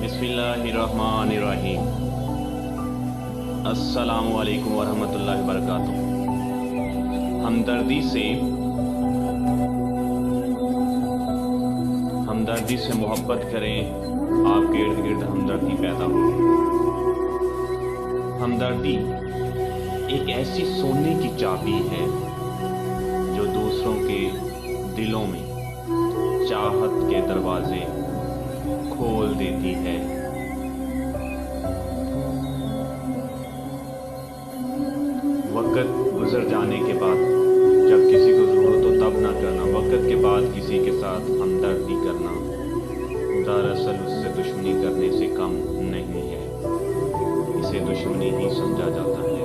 बिस्मिल्लाहिर्रहमानिर्रहीम। अस्सलामु अलैकुम वरहमतुल्लाहि वबरकातुह। हमदर्दी से मोहब्बत करें, आपके इर्द गिर्द हमदर्दी पैदा हो। हमदर्दी एक ऐसी सोने की चाबी है जो दूसरों के दिलों में चाहत के दरवाजे खोल देती है। वक़्त गुजर जाने के बाद जब किसी को ज़रूरत हो तब ना करना, वक़्त के बाद किसी के साथ हमदर्दी करना दरअसल उससे दुश्मनी करने से कम नहीं है, इसे दुश्मनी ही समझा जाता है।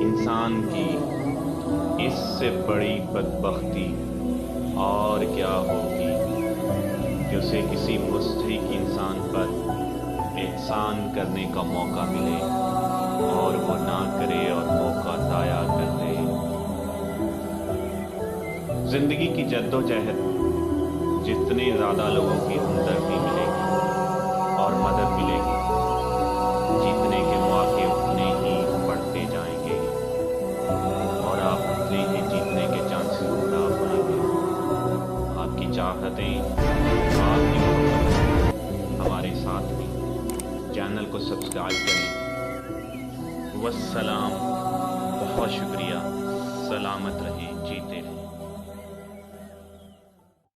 इंसान की इससे बड़ी बदबख्ती और क्या होगी कि उसे किसी मुस्तहिक इंसान पर एहसान करने का मौका मिले और वो ना करे और मौका ज़ाया कर दे। जिंदगी की जद्दोजहद जितने ज़्यादा लोगों की हमदर्दी मिलेगी और मदद मिलेगी, जीतने के मौके उतने ही बढ़ते जाएंगे और आप उतने ही जीतने के चांसेस ज़्यादा बढ़ेंगे। आपकी चाहतें, आपकी मोहब्बत हमारे साथ हैं। चैनल को सब्सक्राइब करें। वस्सलाम, बहुत शुक्रिया। सलामत रहें, जीते रहें।